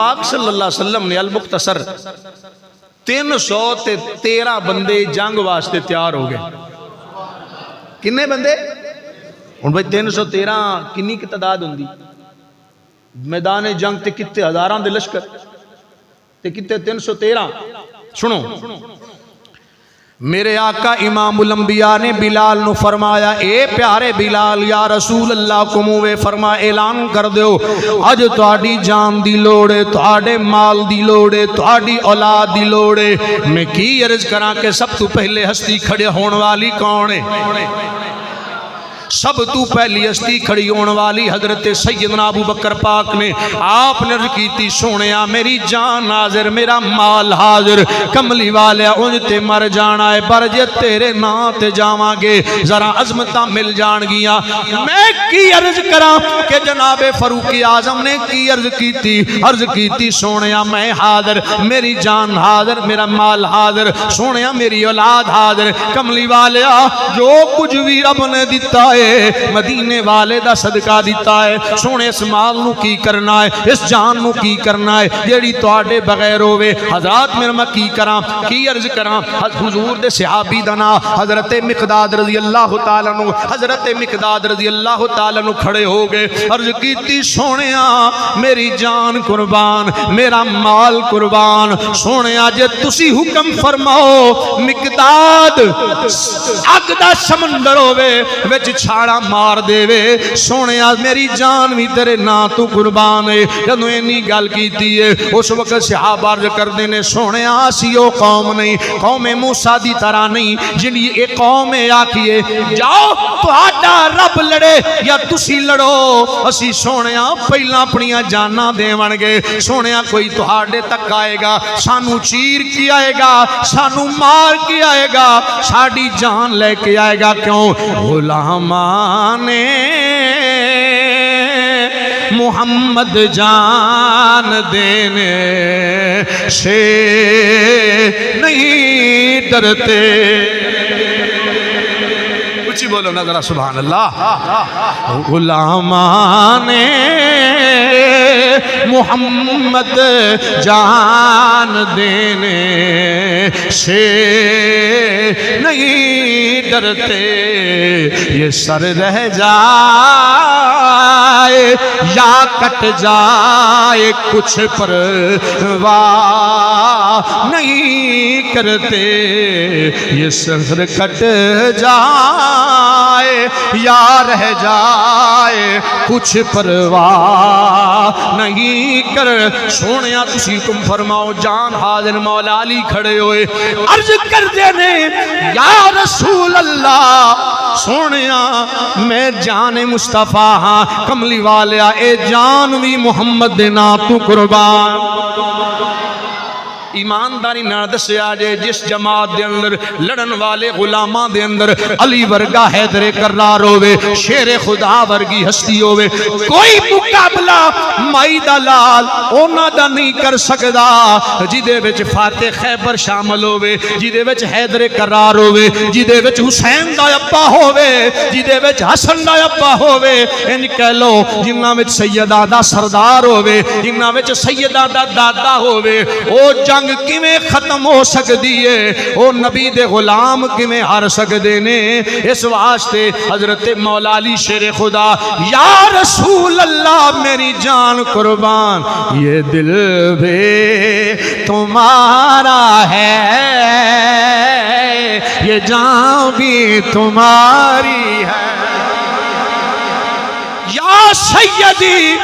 پاک صلی اللہ علیہ وسلم نے المختصر 313 بندے جنگ واسطے تیار ہو گئے. کنے بندے ہن بھائی 313 کنی کی تعداد ہوندی؟ میدان جنگ تے کتے ہزاراں دے لشکر تے کتے 313. سنو میرے آقا امام الانبیاء نے بلال نو فرمایا اے پیارے بلال یا رسول اللہ کو موے فرما اعلان کر دیو اج تہاڈی جان دی لوڑ ہے، تہاڈے مال دی لوڑ ہے، تہاڈی اولاد دی لوڑ ہے. میں کی عرض کراں کہ سب تو پہلے ہستی کھڑے ہون والی کون ہے؟ سب تو پہلی ہستی کھڑی ہون والی حضرت سیدنا ابو بکر پاک نے. آپ نے عرض کیتی سونیا میری جان حاضر میرا مال حاضر، کملی والیا انج تے مر جانا ہے پر جے تیرے نا تے جاواں گے ذرا عظمتاں مل جان گیاں. میں کی عرض کراں کہ جناب فاروق اعظم نے کی عرض کیتی سونیا میں حاضر، میری جان حاضر، میرا مال حاضر، سونیا میری اولاد حاضر. کملی والیا جو کچھ بھی رب نے دیتا ہے مدینے والے دا صدقہ دیتا ہے. سونے اس مال نو کی کرنا ہے، اس جان نو کی کرنا ہے جیڑی تواڈے بغیر ہوے. حضرات میرے میں کی کراں کی عرض کراں. حضور دے صحابی دا نام حضرت مقداد رضی اللہ تعالی عنہ، حضرت مقداد رضی اللہ تعالی عنہ کھڑے ہو گئے. عرض کیتی سونیا میری جان قربان، میرا مال قربان. سونیا جے تسی حکم فرماؤ مقداد اگ دا سمندر ہوے وچ چھاڑا مار دے وے. سونے میری جان بھی تیرے نا تو قربان ہے. جدو اینی گل کیتی ہے اس وقت صحابہ عرض کردے نے سونے اسی او قوم نہیں، قوم موسیٰ دی طرح نہیں جنہی ایک قوم آکھیے جاؤ تہاڈا رب لڑے یا تسی لڑو، اسی سونے پہلا اپنی جانا دیون گے. سونے کوئی تہاڈے تک آئے گا سانو چیر کی آئے گا، سانو مار کی آئے گا، ساڈی جان لے کے آئے گا. کیوں؟ غلامان محمد جان دینے سے نہیں ڈرتے. کچھ ہی بولو نا ذرا سبحان اللہ. غلامان محمد جان دینے سے نہیں ڈرتے. یہ سر رہ جائے یا کٹ جائے کچھ پرواہ نہیں کرتے. یہ سر کٹ جائے یا رہ جائے کچھ پرواہ نہیں کر. سونیا تسی تم فرماؤ جان حاضر مولا علی کھڑے ہوئے عرض کر دینے یا رسول اللہ سونیا میں جان مصطفیٰ ہاں. کملی والیا اے جان بھی محمد دینا تو قربان. ایمانداری نہ دسیا جے جس جماعت دے اندر لڑن والے غلاماں دے اندر علی ورگا حیدر کرار ہوئے، شیر خدا ورگی ہستی ہوئے، کوئی مقابلہ مائی دا لال اونا دا نہیں کر سکدا جدے وچ فاتح خیبر شامل ہوئے، جدے وچ حیدر کرار ہوئے، جدے وچ حسین دا ابا ہوئے، جدے وچ حسن دا ابا ہوئے. ان کہہ لو جنہاں وچ سیدہ دا سردار ہوئے، جنہاں وچ سیدہ دا دادا ہوئے. او جنگ کیویں ختم ہو سکدی ہے، او نبی دے غلام کیویں ہار سکدے نے. اس واسطے حضرت مولا علی شیر خدا یا رسول اللہ میری جان قربان یہ دل بھی تمہارا ہے یہ جان بھی تمہاری ہے. یا سیدی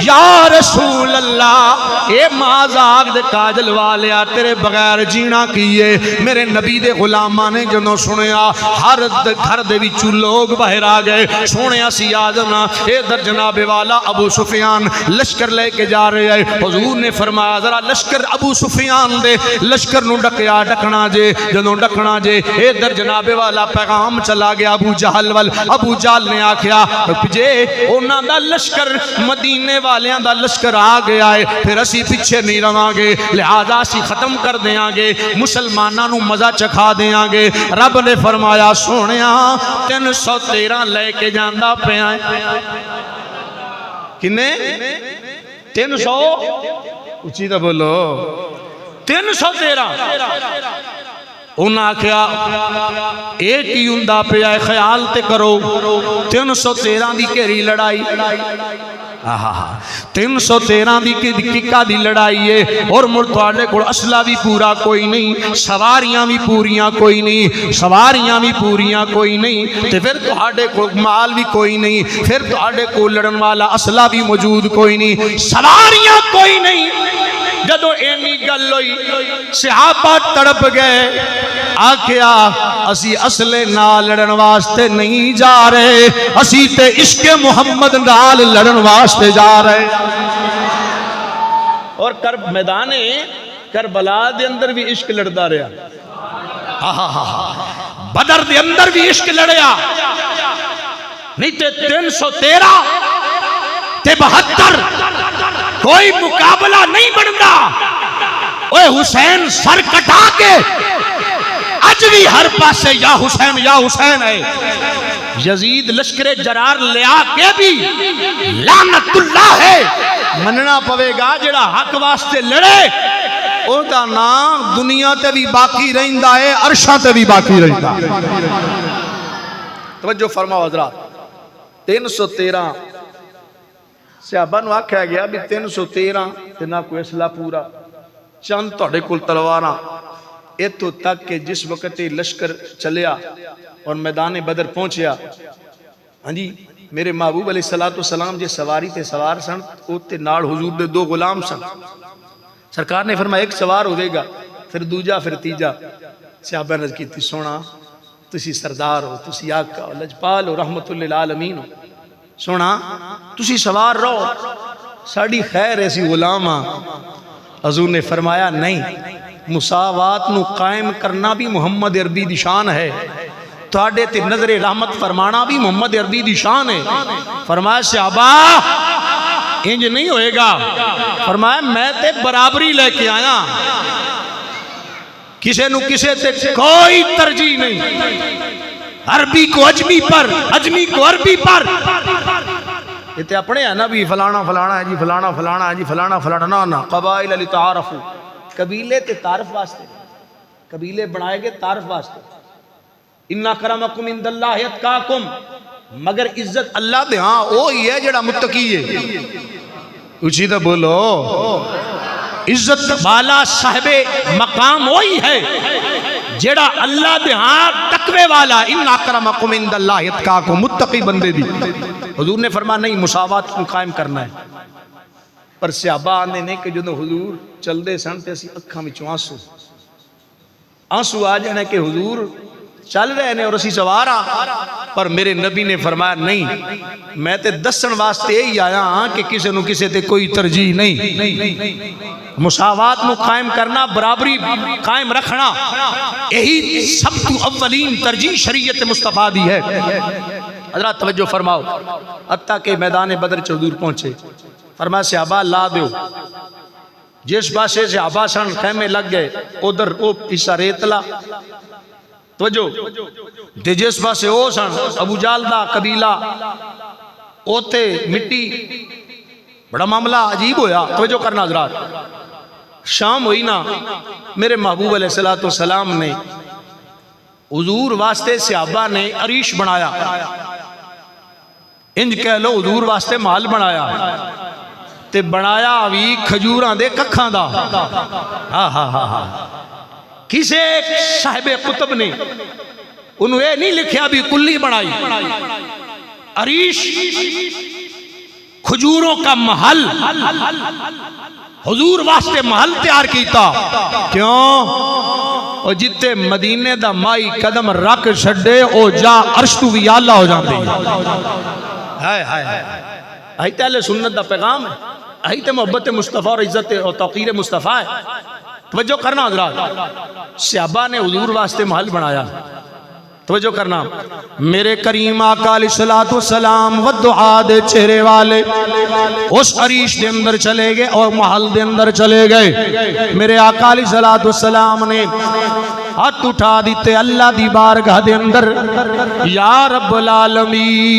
یا رسول اللہ اے مازاق دے کاجل والیا تیرے بغیر جینا کیے. میرے نبی دے غلامان نے جنہوں سنیا ہر گھر دے وچوں لوگ باہر آ گئے. سونیا سی آدنا اے در جناب والا ابو سفیان لشکر لے کے جا رہے ہیں. حضور نے فرمایا ذرا لشکر ابو سفیان دے لشکر نو ڈکیا ڈکنا جے. جنہوں ڈکنا جے اے در جناب والا پیغام چلا گیا ابو جہل وال. ابو جہل نے آکھیا جے اونا دا لشکر مدینے والیاں دا لشکر آ گیا ہے پھر اسی پیچھے نہیں رہاں گے، لہذا اسی ختم کر دیاں گے، مسلماناں نو مزہ چکھا دیاں گے. رب نے فرمایا سونیا 313 لے کے جاندہ پہ آئے. کنے 300 اچھی تو بولو 313 انہاں آکھیا ایک ہی ہوندا پیا خیال تے کرو 313 دی کیری لڑائی 313 دی ککا دی لڑائی ہے اور مڑ تواڈے کول اسلحہ بھی پورا کوئی نہیں سواریاں بھی پوریاں کوئی نہیں سواریاں بھی پوریاں کوئی نہیں تے پھر تواڈے کول مال بھی کوئی نہیں پھر تواڈے کول لڑن والا اسلحہ بھی موجود کوئی نہیں سواریاں کوئی نہیں جدو اینی گل ہوئی صحابہ تڑپ گئے آکھیا اسی اصلے نال لڑن واسطے نہیں جا رہے اسی تے عشق محمد نال لڑن واسطے جا رہے اور میدان کربلا دے اندر بھی عشق لڑدا رہا بدر دے اندر بھی عشق لڑیا نہیں تے 313 تے 72 کوئی مقابلہ نہیں بنتا اوے حسین سر کٹا کے اج بھی ہر پاسے یا حسین ہے یزید لشکر جرار لیا کے بھی لعنت اللہ ہے مننا پوے گا جڑا حق واسطے لڑے او دا نام دنیا تے بھی باقی رہندا ہے عرشاں تے بھی باقی رہندا توجہ فرماؤ حضرات 313 صحابہ نو آکھیا گیا بھی 313 تے نہ کوئی اسلحہ پورا چند تواڈے کول تلواراں اتو تک کہ جس وقت لشکر چلیا اور میدان بدر پہنچیا ہاں جی میرے محبوب علیہ السلام جے سواری تے سوار سن اوتے نال حضور دے 2 غلام سن سرکار نے فرمایا ایک سوار ہوئے گا پھر دوجا پھر تیجا صحابہ نے کیتی سونا تسی سردار ہو تسی آقا ہو لجپال ہو رحمت للعالمین ہو سونا تسی سوار رہو ساڑی خیر ایسی غلام حضور نے فرمایا نہیں مساوات نو قائم کرنا بھی محمد عربی دی شان ہے تواڈے تے نظر رحمت فرمانا بھی محمد عربی دی شان ہے فرمایا صحابہ انج نہیں ہوئے گا فرمایا میں تے برابری لے کے آیا کسے نو کسے تے کوئی ترجیح نہیں عربی کو اجمی پر اجمی کو عربی پر یہ تے اپنے ہیں نا بھی فلانا فلانا ہے جی فلانا فلانا ہے جی فلانا فلانا نا قبائل لتعارفو قبیلے تے تعارف واسطے قبیلے بنائے گے تعارف واسطے اِنَّا کرمکم عند اللہ اتقاکم مگر عزت اللہ دے ہاں وہی ہے جڑا متقی ہے اچھی تو بولو عزت والا صاحب مقام وہی ہے جڑا اللہ دے ہاں تقوی والا اِنَّا کرمکم عند اللہ اتقاکم متقی بندے دی حضور نے فرمایا نہیں مساوات کو قائم کرنا ہے پر صحابہ آنے نے کہ جدو حضور چل دے سن تے اسی اکھاں وچوں آنسو آ جانے کہ حضور چل رہے ہیں اور اسی سوارا پر میرے نبی نے فرمایا نہیں میں تے دسن واسطے ہی آیا ہاں کہ کسے نو کسے تے کوئی ترجیح نہیں مساوات نو قائم کرنا برابری قائم رکھنا یہی سب تو اولین ترجیح شریعت مصطفیٰ دی ہے حضرات توجہ فرماؤ حتیٰ کہ میدان بدر چ حضور پہنچے فرمایا صحابہ لا دیو جس پاسے صحابہ سن خیمے لگ گئے ادھر او حصہ ریتلا توجہ تے جس پاسے او سن ابو جہل دا قبیلہ اوتے مٹی بڑا معاملہ عجیب ہویا توجہ کرنا حضرات شام ہوئی نا میرے محبوب علیہ السلام نے حضور واسطے صحابہ نے عریش بنایا انج کہہ لو حضور واسطے محل بنایا تے بنایا بھی کھجوراں دے ککھاں دا کسے ایک صاحب قطب نے انہوں یہ نہیں لکھیا بھی کلی بنائی عریش کھجوروں کا محل حضور واسطے محل تیار کیتا کیوں اور جتے مدینے دا مائی قدم رکھ چھڑے او جا عرش تو بھی اللہ ہو جاندے آئی تے اہل سنت دا پیغام ہے آئی تے محبت مصطفیٰ اور عزت اور توقیر مصطفیٰ ہے توجہ کرنا حضرات صحابہ نے حضور واسطے محل بنایا توجہ کرنا میرے کریم آقا علیہ السلام والدعا دے چہرے والے اس عریش دے اندر چلے گئے اور محل دے اندر چلے گئے میرے آقا علیہ السلام نے ہاتھ اٹھا دیتے اللہ دی بارگاہ دے اندر یا رب العالمین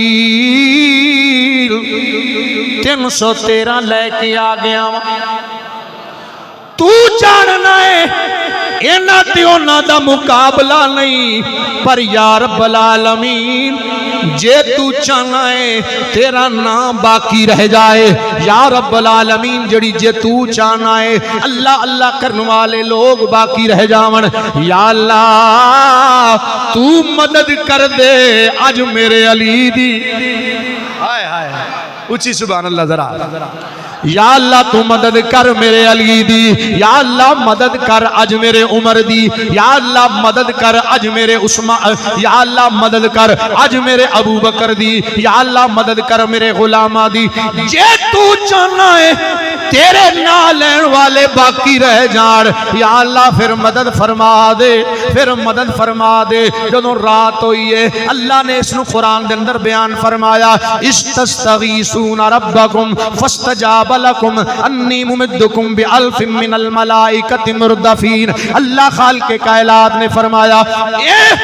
313 لے کے آ گیا اینا تے اونا دا مقابلہ نہیں، پر یا رب العالمین جے تو چاہنا ہے تیرا نام باقی رہ جائے، یا رب العالمین جڑی جے تو چاہنا ہے اللہ اللہ کرنے والے لوگ باقی رہ جاون، یا اللہ تو مدد کر دے آج میرے علی دی، ہائے ہائے اچھی سبحان اللہ ذرا، یا اللہ تو مدد کر میرے علی دی، یا اللہ مدد کر اج میرے عمر دی، یا اللہ مدد کر اج میرے عثمان، یا اللہ مدد کر اج میرے ابو بکر دی، یا اللہ مدد کر میرے غلامہ دی، جے تو چاہنا ہے تیرے نہ لین والے باقی رہ جان، یا اللہ پھر مدد فرما دے، پھر مدد فرما دے۔ جدوں رات ہوئی ہے اللہ نے اس نو قرآن دے اندر بیان فرمایا، استستغیثون ربکم فاستجاب لکم انی ممدکم بألف من الملائکۃ مردفین۔ اللہ خالق کائنات نے فرمایا اے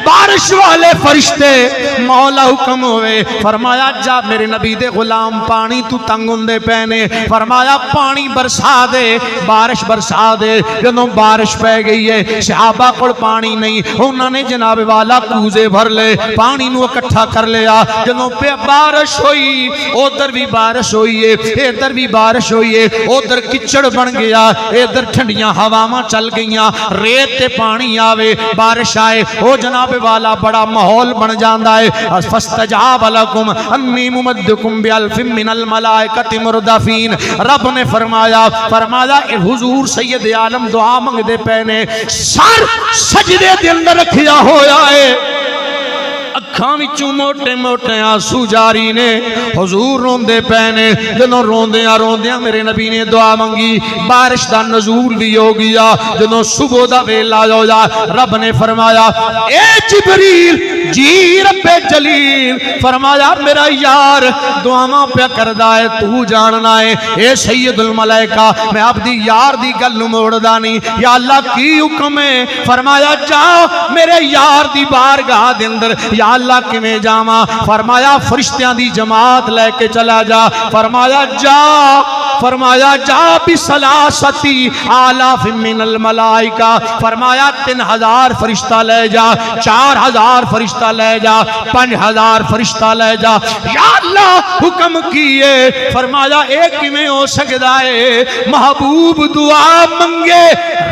بارش والے فرشتے مولا حکم ہوئے، فرمایا جا میرے نبی دے غلام پانی تو تنگ ہوندے پینے، فرمایا پانی برسا دے، بارش برسا دے۔ جنوں بارش پہ گئی ہے صحابہ کو پانی نہیں، انہوں نے جناب والا کوزے بھر لے پانی نو اکٹھا کر لیا۔ جنوں پہ بارش ہوئی ادھر بھی بارش ہوئی ہے، ادھر بھی بارش ہوئی ہے، ادھر کچڑ بن گیا، ادھر ٹھنڈیاں ہواواں چل گئیاں، ریت تے پانی آوے، بارش آئے، او جناب والا بڑا ماحول بن جاندا ہے۔ فاستجاب لکم انی ممدکم بألف من الملائکۃ مردفین۔ رب نے فرمایا اے حضور سید عالم دعا منگ دے پینے، سر سجدے دے اندر رکھیا ہویا ہے، اکھاں وچوں موٹے موٹے آنسو جاری نے، حضور روندے پینے۔ جنوں روندیاں روندیاں میرے نبی نے دعا منگی، بارش دا نزول بھی ہو گیا۔ جنوں صبح دا ویلا ہویا رب نے فرمایا اے جبریل جی رب جلیل، فرمایا میرا یار دعاواں پہ کردا ہے تو جاننا ہے، اے سید الملائکہ میں اپنی یار دی گل نوں موڑدا نہیں، یا اللہ کی حکم ہے؟ فرمایا جاؤ میرے یار دی بارگاہ دے اندر، یا اللہ کیویں جاواں؟ فرمایا فرشتیاں دی جماعت لے کے چلا جا، فرمایا جا، فرمایا جا بسلاستی آلاف من الملائکہ، فرمایا 3000 فرشتہ لے جا، 4000 فرشتہ لے جا، 5000 فرشتہ لے جا۔ یا اللہ حکم کیے، فرمایا ایک کیویں ہو سکدا ہے؟ محبوب دعا منگے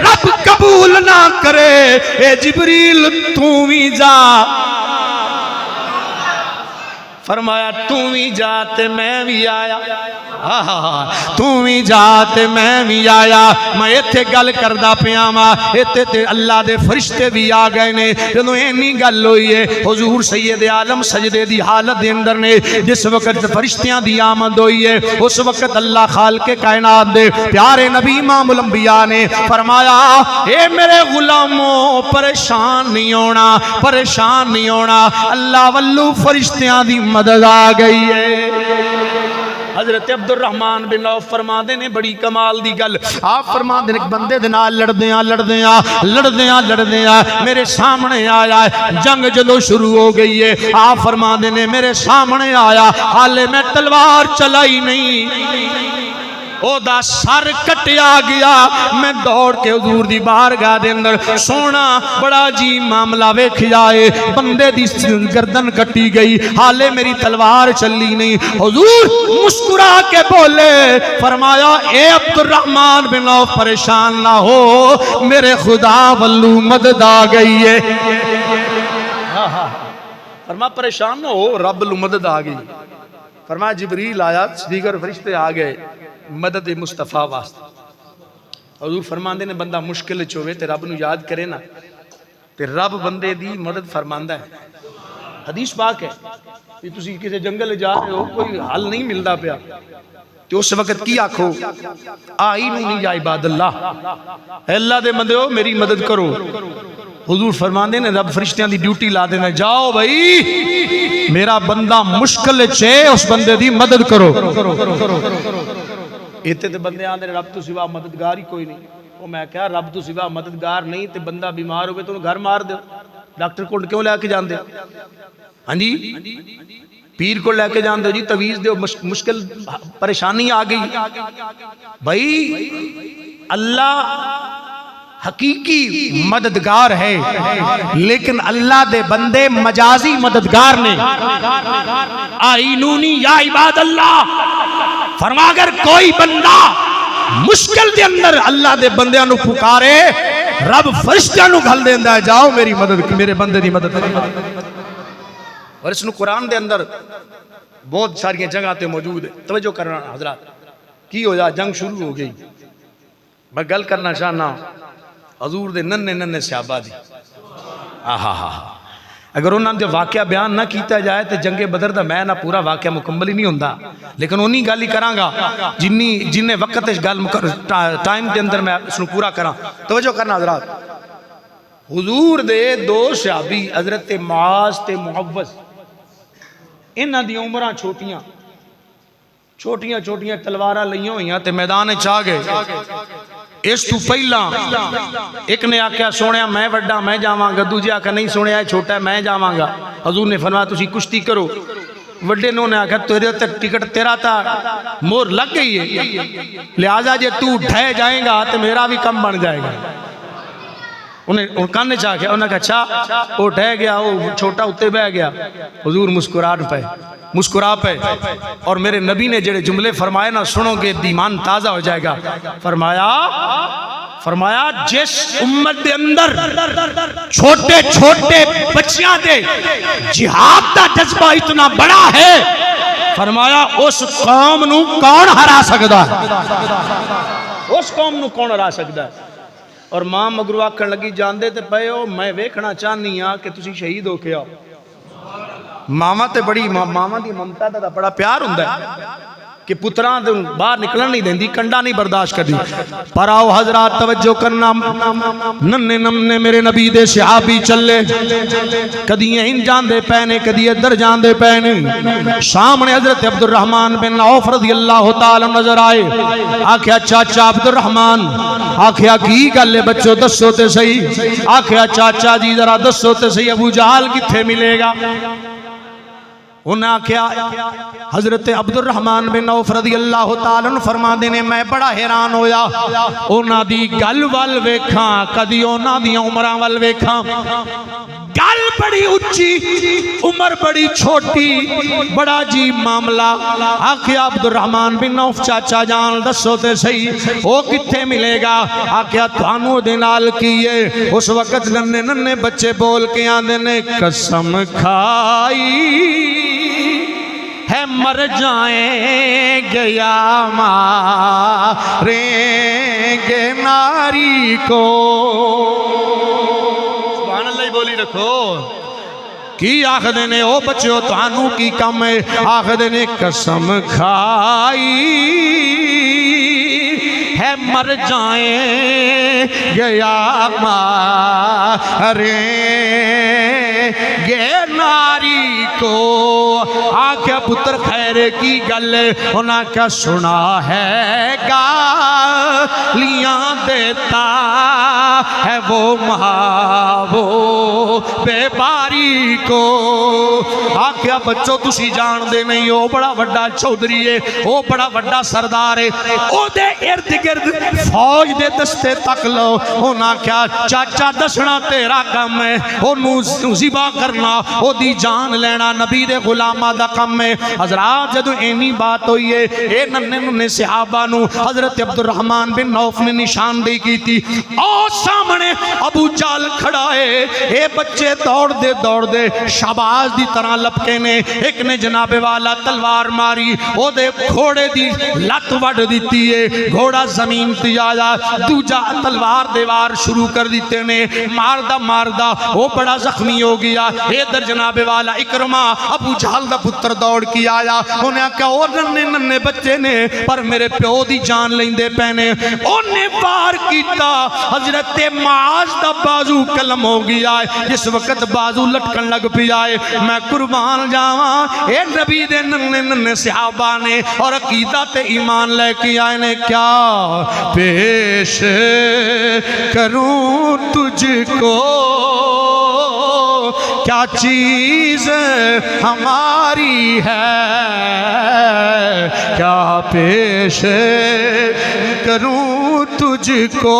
رب قبول نہ کرے، اے جبریل تو بھی جا، فرمایا تو بھی جاتے میں بھی آیا، تو بھی جاتے میں بھی آیا۔ میں ایتھے گل کردا پیا وا، ایتھے تے اللہ دے فرشتے بھی آ گئے نے۔ جدوں اینی گل ہوئی ہے حضور سید عالم سجدے دی حالت دے اندر نے، جس وقت فرشتیاں دی آمد ہوئی ہے اس وقت اللہ خالق کائنات دے پیارے نبی امام الانبیاء نے فرمایا اے میرے غلاموں پریشان نہیں ہونا، پریشان نہیں ہونا، اللہ والو فرشتیاں دی مدد آ گئی ہے۔ حضرت عبد الرحمن بن عوف فرماندے نے بڑی کمال دی گل، آپ فرماندے نے ایک بندے دے نال لڑدیاں میرے سامنے آیا ہے، جنگ جدوں شروع ہو گئی ہے، آپ فرماندے نے میرے سامنے آیا، حالے میں تلوار چلائی نہیں، او دا سر کٹیا گیا، میں دوڑ کے حضور دی بارگاہ دے اندر سونا بڑا جی معاملہ ویکھیا ہے، بندے دی گردن کٹی گئی، حالے میری تلوار چلی نہیں۔ حضور مسکرا کے بولے، فرمایا اے عبد الرحمن بن عوف پریشان نہ ہو، میرے خدا والو مدد آ گئی ہے۔ فرمایا پریشان نہ ہو، رب لو مدد آ گئی۔ فرمایا جبریل آیا، دیگر فرشتے آ گئے مدد مصطفیٰ واسطے۔ حضور فرماندے نے بندہ مشکل چوے تے رب نو یاد کرے نا تے رب بندے دی مدد فرماندا ہے۔ حدیث پاک ہے کہ تسی کسی جنگل جا رہے ہو، کوئی حل نہیں ملدا پیا تے اس وقت کی آکھو آئینونی یا عباد اللہ، اے اللہ دے بندیو میری مدد کرو۔ حضور فرماندے نے رب فرشتیاں دی ڈیوٹی لا دینا، جاؤ بھائی میرا بندہ مشکل چے اس بندے دی مدد کرو۔ ایتے تے بندے آندے رب تو سوا مددگار ہی کوئی نہیں۔ وہ میں کہا رب تو سوا مددگار نہیں تے بندہ بیمار ہوئے تو گھر مار دے، ڈاکٹر کو کیوں لے کے جاندے؟ ہاں جی پیر کو لے کے جاندے جی تویز دے، مشکل پریشانی آ گئی۔ بھائی اللہ حقیقی مددگار ہے، لیکن اللہ دے بندے مجازی مددگار نے۔ آئینونی یا عباد اللہ، فرما اگر کوئی بندہ مشکل دے اندر اللہ دے بندیاں نو پکارے، رب فرشتیاں نو گھل دیندا ہے جاؤ میری مدد، میرے بندے دی مدد کرو۔ اور اس نو قرآن دے اندر بہت ساری جگہ تے موجود ہے۔ توجہ کرنا حضرات، کی ہو جا جنگ شروع ہو گئی، میں گل کرنا چاہنا حضور دے ننے ننے صحابہ دی۔ اگر انہوں نے واقعہ بیان نہ کیتا جائے تو جنگ بدر دا میں نہ پورا واقعہ مکمل ہی نہیں ہوندہ، لیکن انہی گل ہی کراں گا جنہیں وقت اس گل ٹائم دے اندر میں اس نے پورا کراں۔ توجہ کرنا حضرات، حضور دے دو صحابی حضرت معاذ تے معوذ، انہاں دی عمراں چھوٹیاں چھوٹیاں تلواراں لئیاں ہوئیاں تے میدان چاہ گئے۔ اس تو پہلا ایک نے آکھیا سونیا میں وڈا میں جاواں گا، دوجے آکھیا نہیں سونیا چھوٹا ہے میں جاواں گا۔ حضور نے فرمایا تسی کشتی کرو۔ وڈے نے آکھیا تیرے تے ٹکٹ تیرا تا مور لگ گئی ہے، لہٰذا جے تو ڈھے جائیں گا تو میرا بھی کم بن جائے گا۔ انہیں کاننے چاہ گیا، انہیں کہا اچھا وہ ڈھے گیا، وہ چھوٹا اتے بہ گیا۔ حضور مسکرا پہ اور میرے نبی نے جڑے جملے فرمائے نا سنو گے ایمان تازہ ہو جائے گا۔ فرمایا جس امت دے اندر چھوٹے بچیاں دے جہاد دا جذبہ اتنا بڑا ہے، فرمایا اس قوم نو کون ہرا سکدا ہے، اس قوم نو کون ہرا سکدا ہے۔ اور ماں مگرو آکھن لگی جاندے تے پئے ہو میں ویکھنا چاہنی ہاں کہ تسی شہید ہو کے آؤ۔ ماما تے بڑی ماما دی ممتا دا بڑا پیار ہوندا ہے کہ پتراں دے باہر نکلن نہیں دیندی، کنڈا نہیں برداشت کردی۔ پر آؤ حضرات توجہ کرنا، ننے نمنے میرے نبی دے صحابی چلے، کدی ان جاندے پینے کدی ادھر جاندے پینے۔ سامنے حضرت عبد الرحمن بن عوف رضی اللہ تعالی نظر آئے، آکھیا چاچا عبد الرحمن، آکھیا کی گل ہے بچوں دسو تے صحیح، آکھیا چاچا جی ذرا دسو تے صحیح ابو جہل کتھے ملے گا؟ انہاں کیا حضرت عبد الرحمن بن عوف رضی اللہ تعالیٰ فرما دینے میں بڑا حیران ہویا، انہاں دی گل وال ویکھاں کدی انہاں دی عمراں وال ویکھاں، گل بڑی اچھی عمر بڑی چھوٹی، بڑا عجیب معاملہ۔ آکھیا عبد الرحمن بن عوف چاچا جان دسو تے صحیح وہ کتھے ملے گا؟ آکھیا تھانوں دے نال کیے؟ اس وقت ننے ننے بچے بول کے آندے نے قسم کھائی ہے مر جائیں گے یا ماریں گے ناری کو۔ سبحان اللہ بولی رکھو۔ کی آخدے نے او بچو تانوں کی کم ہے؟ آخدے نے قسم کھائی ہے مر جائیں گے یا ماریں گے ناری کو۔ آکھیا پتر خیر کی گل، انہاں کا سنا ہے گالیاں دیتا ہے وہ ماں بے باری کو۔ آکھیا بچوں تسی جان دے نہیں، او بڑا وڈا چودھری ہے، او بڑا وڈا سردار ہے، او دے ارد گرد فوج دے دستے تک لو۔ انہاں کیا چاچا دسنا تیرا کم ہے، انہوں ذبح کرنا، او دی جان لینا نبی دے غلامہ دا کم ہے۔ حضرات جدو اینی بات ہوئی ہے، اے ننے ننے صحابہ نو حضرت عبد الرحمن بن عوف نے نشاندہی کی تھی۔ او سامنے ابو جہل کھڑا ہے، اے بچے دوڑ دے شہباز دی طرح لپکے نے، ایک نے جناب والا تلوار ماری، او دے گھوڑے دی لت وڈ دیتی ہے، گھوڑا زمین تے آیا، دوجا تلوار دیوار شروع کر دیتے نے، ماردہ وہ بڑا زخمی ہو گیا۔ ادھر جناب والا اکرمہ ابو جہل دا پتر دوڑ کی آیا، انہیں کہا اور ننے بچے نے پر میرے پیو دی جان لیندے پینے، انہیں وار کیتا، حضرت معاذ دا بازو کلم ہو گیا ہے، جس وقت بازو لٹکن لگ پیا ہے۔ میں قربان جاواں، اے نبی دے ننے ننے صحابہ نے اور عقیدہ تے ایمان لے کے آئے نے، کیا پیش کروں تجھ کو کیا چیز ہماری ہے، کیا پیش کروں تجھ کو،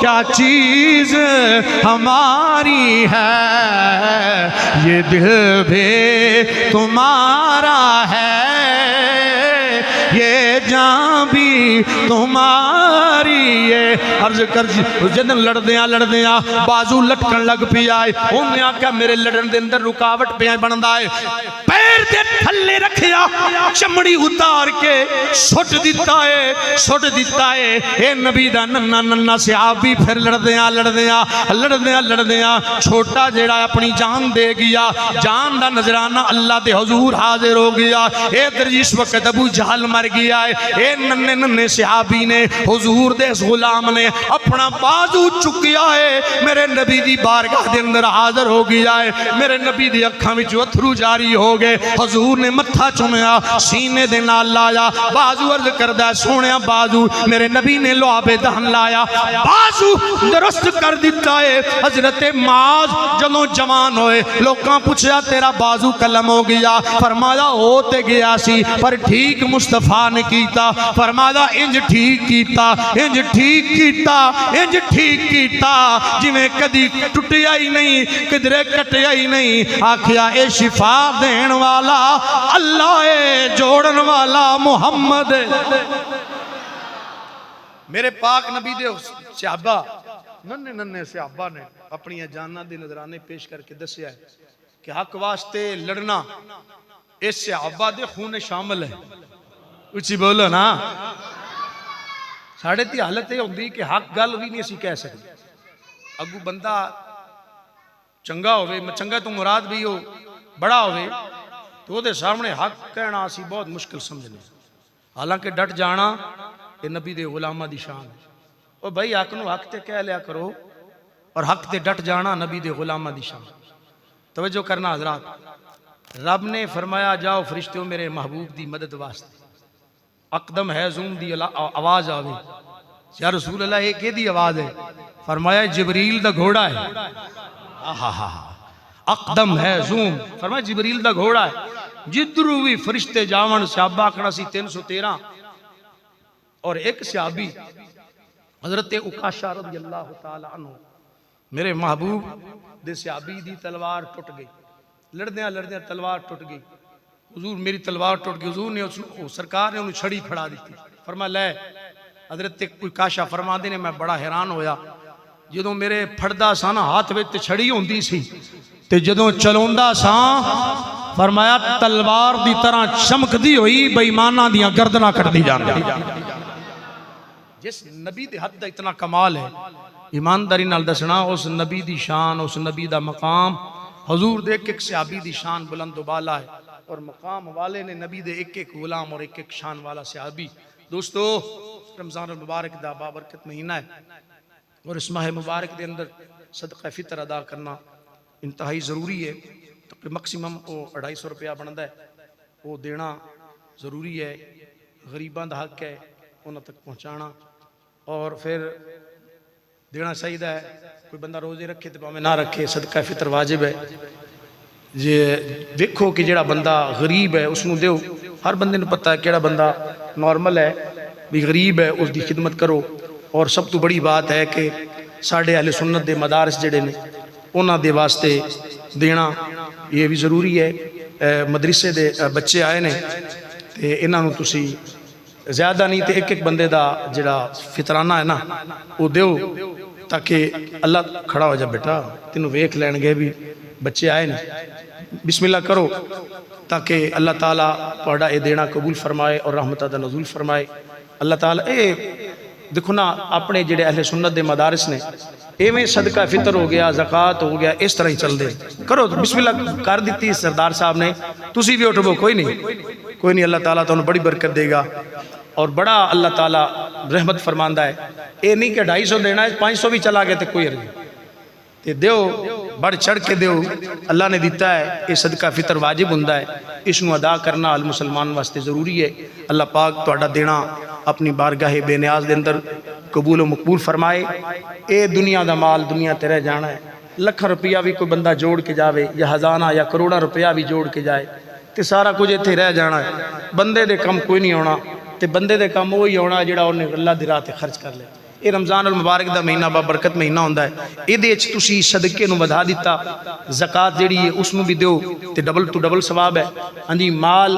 کیا چیز ہماری ہے، یہ دل بھی تمہارا ہے، یہ جان بھی تمہاری ہے۔ عرض کر جدن لڑدیاں بازو لٹکن لگ پی آئے، انہیں آکھا میرے لڑن دے اندر رکاوٹ پہ بندا ہے، پیر دے تھلے رکھیا، چمڑی اتار کے سٹ دیتا ہے۔ اے نبی دا ننّا ننّا صحابی پھر لڑدیاں چھوٹا جیڑا اپنی جان دے گیا، جان دا نظرانہ اللہ دے حضور حاضر ہو گیا۔ اے در اس وقت ابو جہل مر گیا ہے، اے ننّے صحابی نے حضور دے اس غلام نے اپنا بازو چکیا ہے، میرے نبی دی بارگاہ دے اندر حاضر ہو گیا ہے، میرے نبی دی اکھاں وچ اتھرو جاری ہو گئے۔ حضور نے متھا چومیا، سینے دے نال لایا، بازو عرض کردہ سونیا بازو، میرے نبی نے لعاب دہن لایا، بازو درست کر دیتا ہے۔ حضرت معاذ جدوں جوان ہوئے، لوکاں پوچھیا تیرا بازو قلم ہو گیا، فرمایا ہوتے گیا سی پر ٹھیک مصطفیٰ نے کیتا، فرمایا انج ٹھیک کیتا جی میں کدی ٹوٹیا ہی نہیں، کدرے کٹیا ہی نہیں۔ آکھیا اے شفا دین والا اللہ ہے، جوڑن والا محمد۔ میرے پاک نبی دے صحابہ ننّے صحابہ نے اپنی جانہ دے نظرانے پیش کر کے دسیا ہے کہ حق واسطے لڑنا اس صحابہ دے خون شامل ہے۔ اچھی بولو نا، ساڑھے تی حالت یہ ہوندی کہ حق گل بھی نہیں اسی کہہ سکتے، اگو بندہ چنگا ہوئے، چنگا تو مراد بھی ہو بڑا ہوئے تو دے سامنے حق کہنا اسی بہت مشکل سمجھنے، حالانکہ ڈٹ جانا یہ نبی دے غلامہ دی شان ہے۔ اور بھائی حق نو حق تے کہہ لیا کرو، اور حق تے ڈٹ جانا نبی دے غلامہ دی شان۔ توجہ کرنا حضرات، رب نے فرمایا جاؤ فرشتوں میرے محبوب دی مدد واسطے، اقدم ہے زوم دی آواز آوے، یا رسول اللہ ایک دی آواز ہے، فرمایا جبریل دا گھوڑا ہے، اقدم ہے زوم، فرمایا جبریل دا گھوڑا ہے، جدرو بھی فرشتے جاون، صحابہ کھڑا سی 313، اور ایک صحابی حضرت اکاشہ رضی اللہ تعالیٰ عنہ، میرے محبوب دے صحابی دی تلوار ٹوٹ گئی، لڑدیاں تلوار ٹوٹ گئی، حضور میری تلوار ٹوٹ گئی، حضور نے سرکار نے انہوں چھڑی پھڑا دیتی، فرما لے، حضرت اکاشہ فرما دینے میں بڑا حیران ہویا، جدوں میرے پھڑدا سانا ہاتھ ویتے چھڑی ہوندی سی، تے جدوں چلوندہ سان فرمایا تلوار دی طرح چمک دی ہوئی، بے ایماناں دیاں گردناں کٹ دی جان دی۔ جس نبی دے حد دا اتنا کمال ہے، ایمانداری نال دسنا، اس نبی دی شان، اس نبی دا مقام، حضور دے ایک صحابی دی شان بلند و بالا ہے، اور مقام والے نے نبی دے ایک غلام اور ایک شان والا صحابی۔ دوستو رمضان المبارک دا بابرکت مہینہ ہے، اور اس ماہ مبارک دے اندر صدقہ فطر ادا کرنا انتہائی ضروری ہے، تقریباً مکسیمم 250 روپیہ بنتا ہے، وہ دینا ضروری ہے، غریباں دا حق ہے انہاں تک پہنچانا، اور پھر دینا چاہیے ہے۔ کوئی بندہ روزے رکھے تو پاویں نہ رکھے، صدقہ فطر واجب ہے۔ دیکھو کہ جڑا بندہ غریب ہے اس نو دیو، ہر بندے نو پتہ ہے کیڑا بندہ نارمل ہے بھی غریب ہے، اس دی خدمت کرو۔ اور سب تو بڑی بات ہے کہ ساڑھے اہل سنت دے مدارس جڑے نے انہاں دے واسطے دینا یہ بھی ضروری ہے۔ مدرسے دے بچے آئے نے تے انہاں نو تسی زیادہ نہیں تے ایک بندے دا جڑا فطرانہ ہے نا وہ دیو، تاکہ اللہ کھڑا ہو جا بیٹا تینوں ویکھ لین گے بھی بچے آئے نے، بسم اللہ کرو تاکہ اللہ تعالیٰ پڑھا اے دینا قبول فرمائے اور رحمتہ دا نزول فرمائے۔ اللہ تعالیٰ اے دیکھو نا اپنے جڑے اہل سنت دے مدارس نے اے میں صدقہ فطر ہو گیا، زکاة ہو گیا، اس طرح ہی چل دے کرو، بسم اللہ کر دیتی سردار صاحب نے، تسی بھی اٹھو، کوئی نہیں، اللہ تعالیٰ تو انہوں بڑی برکت دے گا اور بڑا اللہ تعالیٰ رحمت فرماندہ ہے۔ اے نہیں کہ 250 دینا ہے، 500 بھی چلا گئے تے کوئی عرض تے دیو، بڑھ چڑھ کے دیو، اللہ نے دیتا ہے، یہ صدقہ فطر واجب ہوندہ ہے، اس نو ادا کرنا المسلمان واسطے ضروری ہے۔ اللہ پاک تہاڈا دینا اپنی بارگاہ بے نیاز دے اندر قبول و مقبول فرمائے۔ اے دنیا دا مال دنیا تے رہ جانا ہے، ਲੱਖਾਂ ਰੁਪਇਆ ਵੀ ਕੋਈ ਬੰਦਾ ਜੋੜ ਕੇ ਜਾਵੇ ਜਾਂ ਹਜ਼ਾਰਾਂ ਜਾਂ ਕਰੋੜਾਂ ਰੁਪਇਆ ਵੀ ਜੋੜ ਕੇ ਜਾਏ ਤੇ ਸਾਰਾ ਕੁਝ ਇੱਥੇ ਰਹਿ ਜਾਣਾ ਹੈ। ਬੰਦੇ ਦੇ ਕੰਮ ਕੋਈ ਨਹੀਂ ਆਉਣਾ ਤੇ ਬੰਦੇ ਦੇ ਕੰਮ ਉਹ ਹੀ ਆਉਣਾ ਜਿਹੜਾ ਉਹਨੇ ਅੱਲਾਹ ਦੀ ਰਾਹ ਤੇ ਖਰਚ ਕਰ ਲਿਆ। ਇਹ ਰਮਜ਼ਾਨ ਅਲ ਮੁਬਾਰਕ ਦਾ ਮਹੀਨਾ ਬਾਬਰਕਤ ਮਹੀਨਾ ਹੁੰਦਾ ਹੈ। ਇਹਦੇ ਵਿੱਚ ਤੁਸੀਂ ਸਦਕੇ ਨੂੰ ਵਧਾ ਦਿੱਤਾ, ਜ਼ਕਾਤ ਜਿਹੜੀ ਹੈ ਉਸ ਨੂੰ ਵੀ ਦਿਓ ਤੇ ਡਬਲ ਟੂ ਡਬਲ ਸਵਾਬ ਹੈ। ਹਾਂਜੀ, ਮਾਲ